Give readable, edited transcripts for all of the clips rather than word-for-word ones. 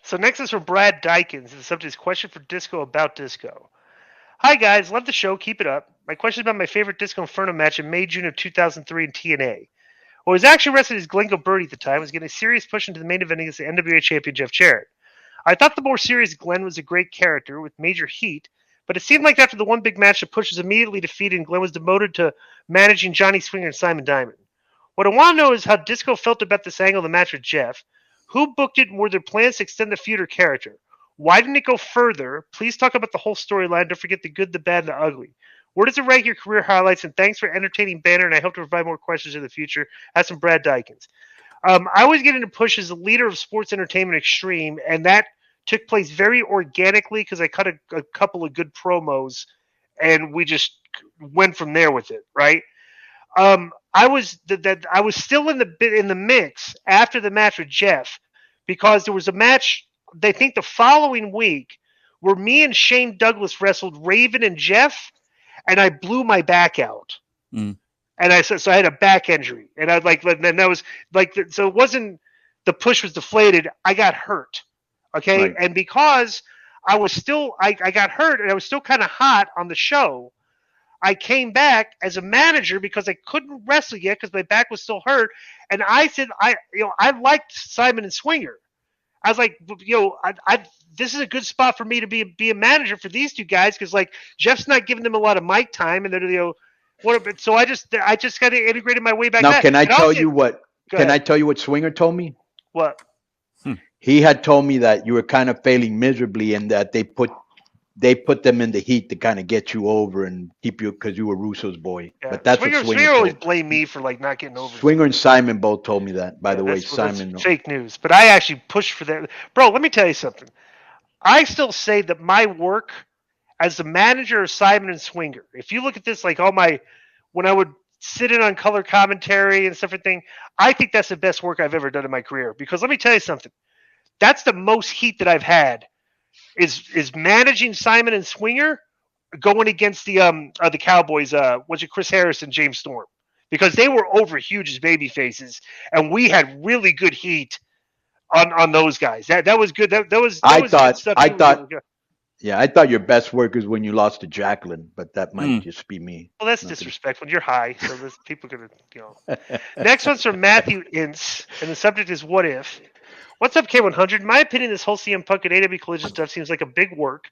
So next is from Brad Dykins. The subject is question for Disco about Disco. Hi guys, love the show. Keep it up. My question is about my favorite Disco Inferno match in May June of 2003 in TNA. Well, he was actually wrestling as Glenn Birdie at the time. Was getting a serious push into the main event against the NWA champion Jeff Jarrett. I thought the more serious Glenn was a great character with major heat, but it seemed like after the one big match, the push was immediately defeated and Glenn was demoted to managing Johnny Swinger and Simon Diamond. What I want to know is how Disco felt about this angle of the match with Jeff. Who booked it and were there plans to extend the feud or character? Why didn't it go further? Please talk about the whole storyline. Don't forget the good, the bad, and the ugly. Where does it rank your career highlights? And thanks for entertaining banner, and I hope to provide more questions in the future. That's from Brad Dykins. I always get into push as the leader of Sports Entertainment Extreme, and that took place very organically because I cut a couple of good promos, and we just went from there with it, right? I was still in the mix after the match with Jeff because there was a match. They think the following week where me and Shane Douglas wrestled Raven and Jeff, and I blew my back out. Mm. And so I had a back injury, and then that was so it wasn't the push was deflated. I got hurt, okay, Right. and because I got hurt and I was still kind of hot on the show. I came back as a manager because I couldn't wrestle yet because my back was still hurt, and I said I liked Simon and Swinger. I was like, this is a good spot for me to be a manager for these two guys because like Jeff's not giving them a lot of mic time, and they're so I just kind of integrated my way back. Now, can I And tell also- you what? Go Can I ahead. tell you what Swinger told me? What? He had told me that you were kind of failing miserably, and that they put them in the heat to kind of get you over and keep you because you were Russo's boy. Yeah. But that's Swinger, what Swinger Swinger always told. blamed me for like not getting over. Swinger and Simon both told me that. By the way, That's Simon. fake news, but I actually pushed for that, bro. Let me tell you something. I still say that my work as the manager of Simon and Swinger, if you look at this, like when I would sit in on color commentary and stuff everything, I think that's the best work I've ever done in my career. Because let me tell you something, that's the most heat that I've had is managing Simon and Swinger going against the Cowboys, was it Chris Harris and James Storm? Because they were over huge as baby faces, and we had really good heat on those guys. That was good. That was good stuff. Yeah, I thought your best work is when you lost to Jacqueline, but that might just be me. Well, that's disrespectful. You're high, so people are gonna. Next one's from Matthew Ince, and the subject is what if. What's up, K100? In my opinion, this whole CM Punk and AW Collision stuff seems like a big work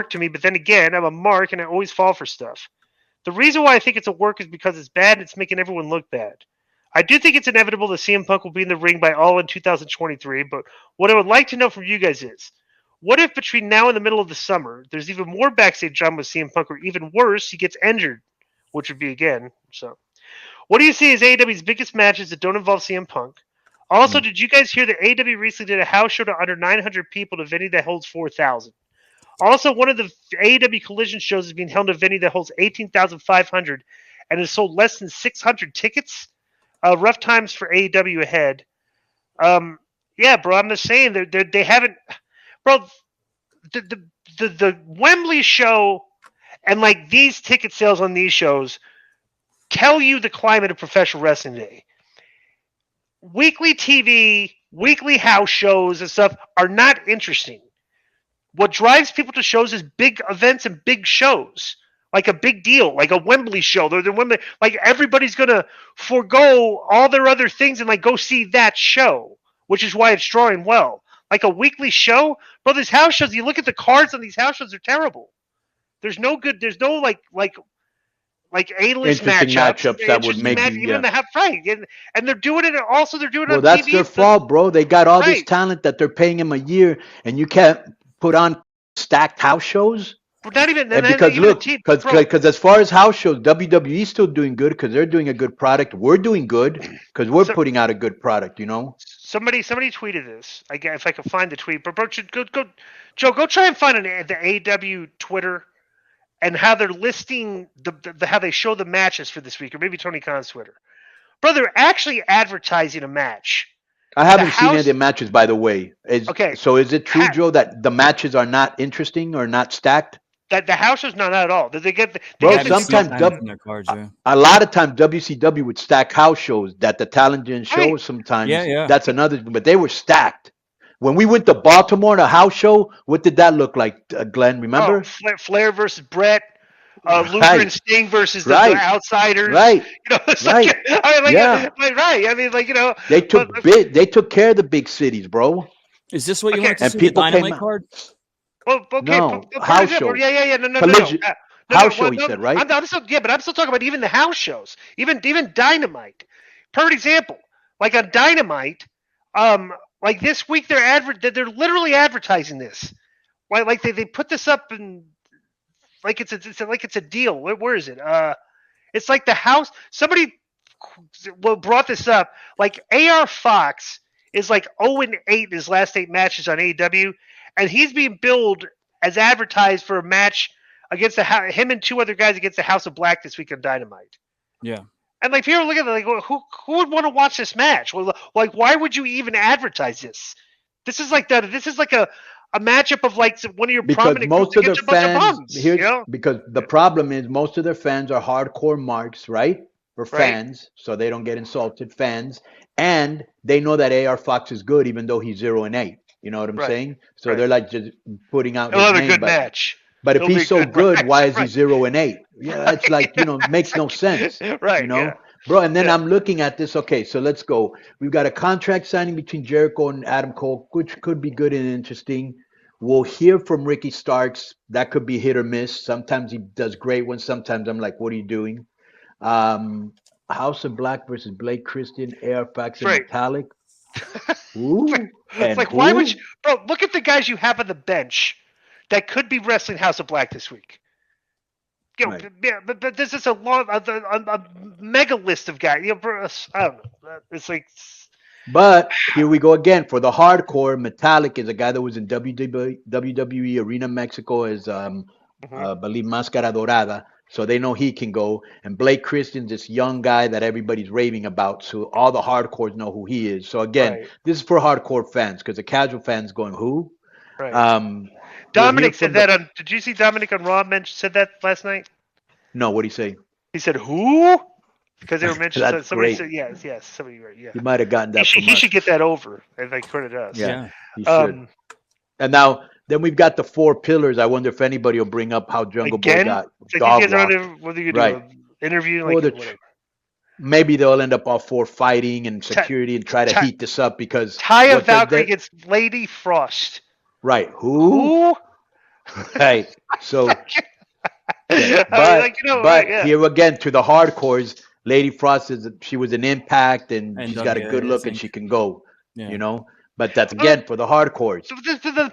to me. But then again, I'm a mark, and I always fall for stuff. The reason why I think it's a work is because it's bad and it's making everyone look bad. I do think it's inevitable that CM Punk will be in the ring by all in 2023. But what I would like to know from you guys is, what if between now and the middle of the summer, there's even more backstage drama with CM Punk, or even worse, he gets injured, which would be again. So, what do you see as AEW's biggest matches that don't involve CM Punk? Also, did you guys hear that AEW recently did a house show to under 900 people at a venue that holds 4,000? Also, one of the AEW Collision shows is being held at a venue that holds 18,500 and has sold less than 600 tickets. Rough times for AEW ahead. Yeah, bro, I'm just saying they haven't. Bro, the Wembley show and like these ticket sales on these shows tell you the climate of professional wrestling today. Weekly TV, weekly house shows and stuff are not interesting. What drives people to shows is big events and big shows, like a big deal, like a Wembley show. They're Wembley, like everybody's gonna forego all their other things and like go see that show, which is why it's drawing well. Like a weekly show, bro. These house shows, you look at the cards on these house shows, they're terrible. There's no A-list matchups that would make you. Even the half right, and they're doing it. Also, they're doing it on Well, that's TV. their fault, bro. They got all this talent that they're paying him a year, and you can't put on stacked house shows. But not even because look, because as far as house shows, WWE's still doing good because they're doing a good product. We're doing good because we're putting out a good product. You know. Somebody tweeted this. I guess if I can find the tweet, but bro, Joe, go try and find the AW Twitter and how they're listing the how they show the matches for this week, or maybe Tony Khan's Twitter. Bro, they're actually advertising a match. I haven't seen any of the matches, by the way. Okay. So is it true, Joe, that the matches are not interesting or not stacked? That the house is not at all. They get sometimes a lot of times WCW would stack house shows that the talent didn't show. Sometimes that's another, but they were stacked. When we went to Baltimore on a house show, what did that look like, Glenn? Remember? Flair versus Brett. Luther Right. and Sting versus the Right. Outsiders. Right. It's Right. like, I mean, like, Yeah. right. I mean, like, They but, took care of the big cities, bro. Is this what you okay. want to And see? The people came Dynamite out. card? Well, okay, No, for house example, show. yeah, no, Collision. House show, well, he said, right? I'm still, yeah, but I'm still talking about even the house shows, even Dynamite. Per example, like on Dynamite, like this week they're literally advertising this. Like they put this up and like it's a deal. Where is it? It's like the house. Somebody brought this up. Like AR Fox is like 0-8 in his last 8 matches on AEW, and he's being billed as advertised for a match against him and 2 other guys against the House of Black this week on Dynamite. Yeah. And like people look at it like, who would want to watch this match? Well, like, why would you even advertise this? This is like that. This is like a matchup of like one of your Because prominent most of groups their against a bunch of fans, bums. You know? because the problem is most of their fans are hardcore marks, right? Or fans, so they don't get insulted. Fans, and they know that AR Fox is good, even though he's 0-8. You know what I'm saying? So they're like just putting out He'll his have a name, good match. But if It'll be he's so good good, match, why is he right. 0-8? Yeah, that's like, makes no sense. Right. You know, Yeah. bro. And then I'm looking at this. Okay, so let's go. We've got a contract signing between Jericho and Adam Cole, which could be good and interesting. We'll hear from Ricky Starks. That could be hit or miss. Sometimes he does great ones. Sometimes I'm like, what are you doing? House of Black versus Blake Christian, AR Fox and Metallic. Ooh, it's like, why would you, bro? Look at the guys you have on the bench that could be wrestling House of Black this week. Yeah, but this is a mega list of guys. I don't know. It's like. But here we go again for the hardcore. Metallic is a guy that was in WWE Arena Mexico as I believe Máscara Dorada, so they know he can go. And Blake Christian's this young guy that everybody's raving about, so all the hardcores know who he is. So again, this is for hardcore fans because the casual fans going who? Right. Dominic said that on. Did you see Dominic on Raw said that last night? No, what did he say? He said who? Because they were mentioning. That's somebody great. said yes. Somebody, yeah. He might have gotten that. He should get that over, and they credit us. Yeah, he should. And now, then we've got the 4 pillars. I wonder if anybody will bring up how Jungle Boy got dog walked. What are you doing? Interview? Like, maybe they'll end up all 4 fighting and security and try to heat this up because Taya Valkyrie against Lady Frost. Right. Who? Right. So, but here again to the hardcores. Lady Frost she was an Impact and she's got a good look and she can go, you know. But that's again for the hardcores.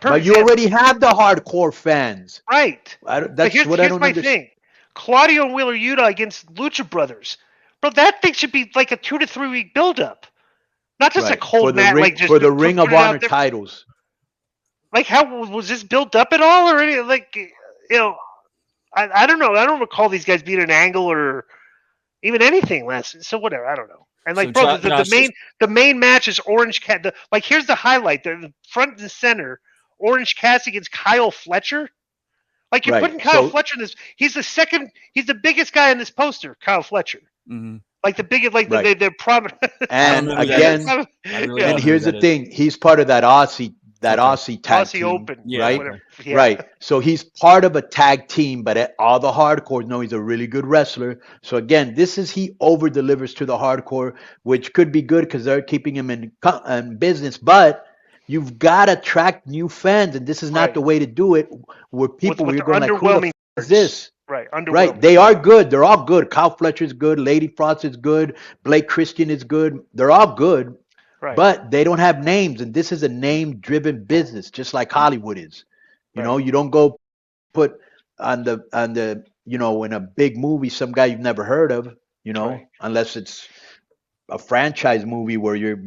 But you already have the hardcore fans, right? That's what I don't understand. Thing. Claudio and Wheeler Yuta against Lucha Brothers, bro. That thing should be like a 2 to 3 week build-up, not just a cold match. Like just for the Ring of Honor titles. Like how was this built up at all, or any, like I don't know. I don't recall these guys being an angle or even anything last. So whatever, I don't know. And like, so the main match is Orange Cat. Like, here's the highlight: the front and center, Orange Cassidy against Kyle Fletcher. Like you're putting Kyle Fletcher in this. He's the second. He's the biggest guy in this poster, Kyle Fletcher. Mm-hmm. Like the biggest, like they're prominent. And again, and here's the thing: he's part of that Aussie tag team, Open, right? Yeah. Right. So he's part of a tag team, but all the hardcores know he's a really good wrestler. So again, he over delivers to the hardcore, which could be good because they're keeping him in business. But you've got to attract new fans, and this is not the way to do it. Where people we're going like, who the f- is this? Right. Right. They are good. They're all good. Kyle Fletcher's good. Lady Frost is good. Blake Christian is good. They're all good. Right. But they don't have names, and this is a name-driven business, just like Hollywood is. You know, you don't go put on the in a big movie some guy you've never heard of, unless it's a franchise movie where you're,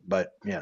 but yeah.